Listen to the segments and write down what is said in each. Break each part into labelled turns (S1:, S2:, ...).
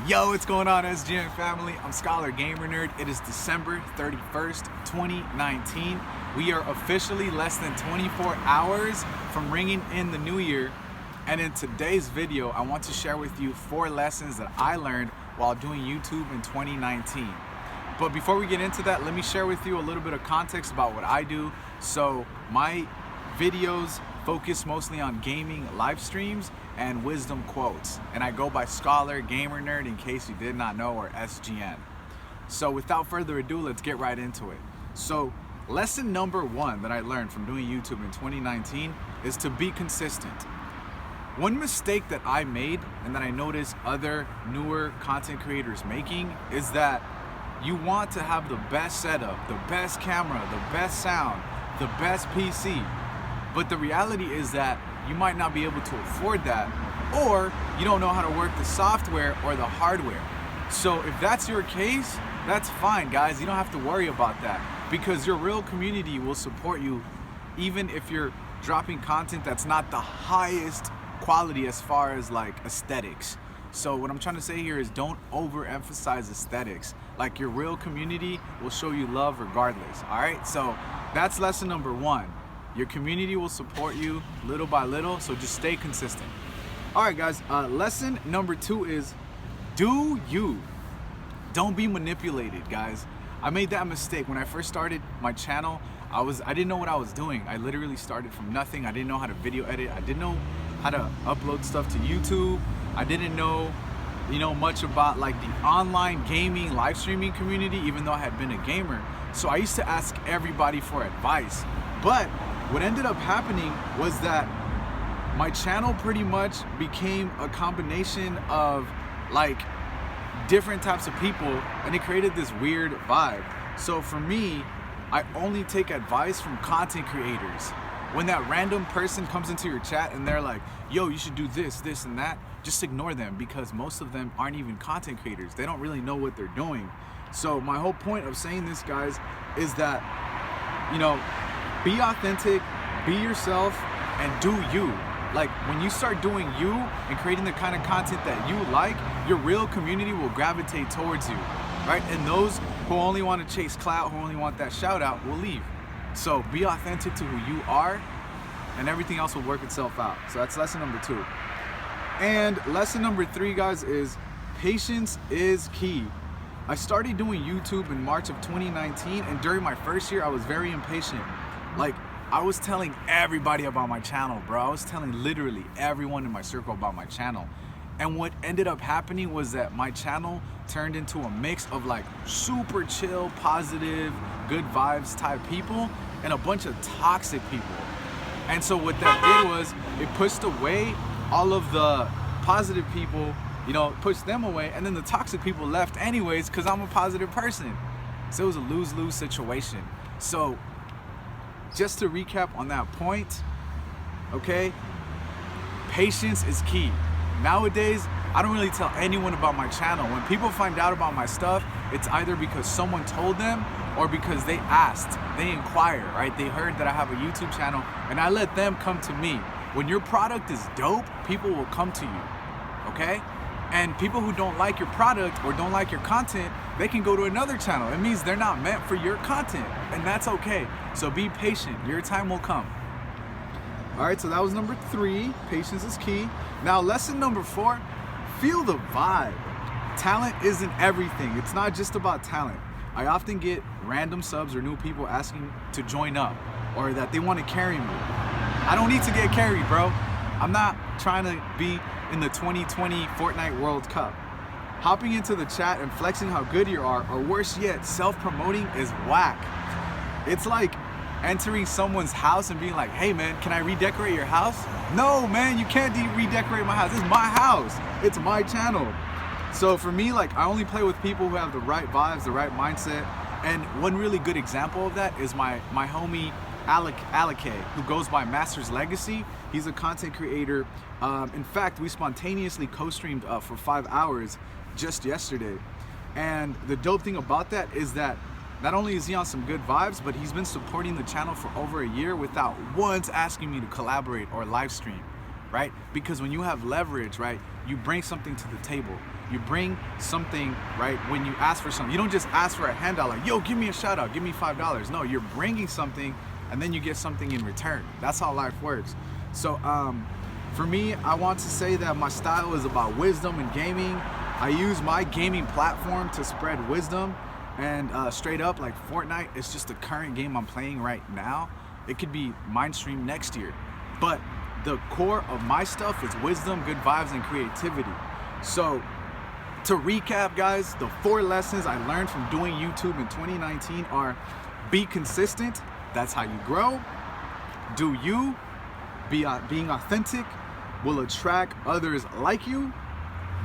S1: Yo, what's going on, SGN family? I'm Scholar Gamer Nerd. It is December 31st, 2019. We are officially less than 24 hours from ringing in the new year. And in today's video, I want to share with you 4 lessons that I learned while doing YouTube in 2019. But before we get into that, let me share with you a little bit of context about what I do. So my videos focus mostly on gaming live streams and wisdom quotes, and I go by Scholar Gamer Nerd in case you did not know, or SGN. So without further ado, let's get right into it. So lesson number 1 that I learned from doing YouTube in 2019 is to be consistent. One mistake that I made and that I noticed other newer content creators making is that you want to have the best setup, the best camera, the best sound, the best PC. But the reality is that you might not be able to afford that, or you don't know how to work the software or the hardware. So if that's your case, that's fine, guys. You don't have to worry about that, because your real community will support you even if you're dropping content that's not the highest quality as far as like aesthetics. So what I'm trying to say here is don't overemphasize aesthetics. Like, your real community will show you love regardless. All right, so that's lesson number 1. Your community will support you little by little, so just stay consistent. All right, guys, lesson number 2 is do you. Don't be manipulated, guys. I made that mistake when I first started my channel. I didn't know what I was doing. I literally started from nothing. I didn't know how to video edit. I didn't know how to upload stuff to YouTube. I didn't know, much about like the online gaming live streaming community, even though I had been a gamer. So I used to ask everybody for advice. But what ended up happening was that my channel pretty much became a combination of like different types of people, and it created this weird vibe. So for me, I only take advice from content creators. When that random person comes into your chat and they're like, yo, you should do this, this, and that, just ignore them, because most of them aren't even content creators. They don't really know what they're doing. So my whole point of saying this, guys, is that, be authentic, be yourself, and do you. Like, when you start doing you and creating the kind of content that you like, your real community will gravitate towards you, right? And those who only want to chase clout, who only want that shout out, will leave. So be authentic to who you are, and everything else will work itself out. So that's lesson number 2. And lesson number 3, guys, is patience is key. I started doing YouTube in March of 2019, and during my first year, I was very impatient. Like, I was telling everybody about my channel, bro. I was telling literally everyone in my circle about my channel. And what ended up happening was that my channel turned into a mix of like super chill, positive, good vibes type people and a bunch of toxic people. And so what that did was it pushed away all of the positive people, pushed them away, and then the toxic people left anyways because I'm a positive person. So it was a lose-lose situation. So just to recap on that point, okay, patience is key. Nowadays, I don't really tell anyone about my channel. When people find out about my stuff, it's either because someone told them or because they asked, they inquired, right? They heard that I have a YouTube channel, and I let them come to me. When your product is dope, people will come to you, okay? And people who don't like your product or don't like your content, they can go to another channel. It means they're not meant for your content, and that's okay. So be patient, your time will come. All right, so that was number 3, patience is key. Now, lesson number 4, feel the vibe. Talent isn't everything. It's not just about talent. I often get random subs or new people asking to join up, or that they want to carry me. I don't need to get carried, bro. I'm not trying to be in the 2020 Fortnite World Cup. Hopping into the chat and flexing how good you are, or worse yet, self-promoting, is whack. It's like entering someone's house and being like, hey man, can I redecorate your house? No man, you can't redecorate my house. This is my house. It's my channel. So for me, like, I only play with people who have the right vibes, the right mindset. And one really good example of that is my homie Alec, who goes by Master's Legacy. He's a content creator. In fact, we spontaneously co-streamed for 5 hours just yesterday. And the dope thing about that is that not only is he on some good vibes, but he's been supporting the channel for over a year without once asking me to collaborate or live stream. right? Because when you have leverage, right, you bring something to the table. You bring something, right, when you ask for something. You don't just ask for a handout like, yo, give me a shout out, give me $5. No, you're bringing something and then you get something in return. That's how life works. So for me, I want to say that my style is about wisdom and gaming. I use my gaming platform to spread wisdom, and straight up, like Fortnite is just the current game I'm playing right now. It could be mainstream next year, but the core of my stuff is wisdom, good vibes, and creativity. So to recap, guys, the 4 lessons I learned from doing YouTube in 2019 are: be consistent, that's how you grow. Do you, being authentic will attract others like you.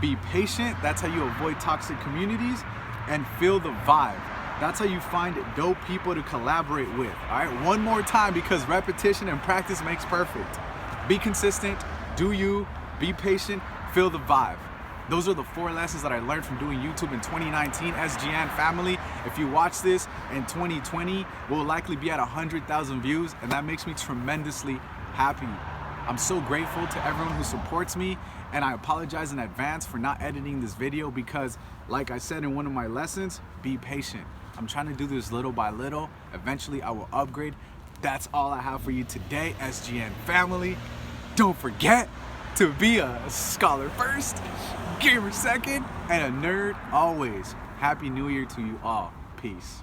S1: Be patient, that's how you avoid toxic communities. And feel the vibe, that's how you find dope people to collaborate with. All right, one more time, because repetition and practice makes perfect. Be consistent, do you, be patient, feel the vibe. Those are the 4 lessons that I learned from doing YouTube in 2019. SGN family, if you watch this in 2020, we'll likely be at 100,000 views, and that makes me tremendously happy. I'm so grateful to everyone who supports me, and I apologize in advance for not editing this video because, like I said in one of my lessons, be patient. I'm trying to do this little by little. Eventually I will upgrade. That's all I have for you today, SGN family. Don't forget to be a scholar first, gamer second, and a nerd always. Happy New Year to you all. Peace.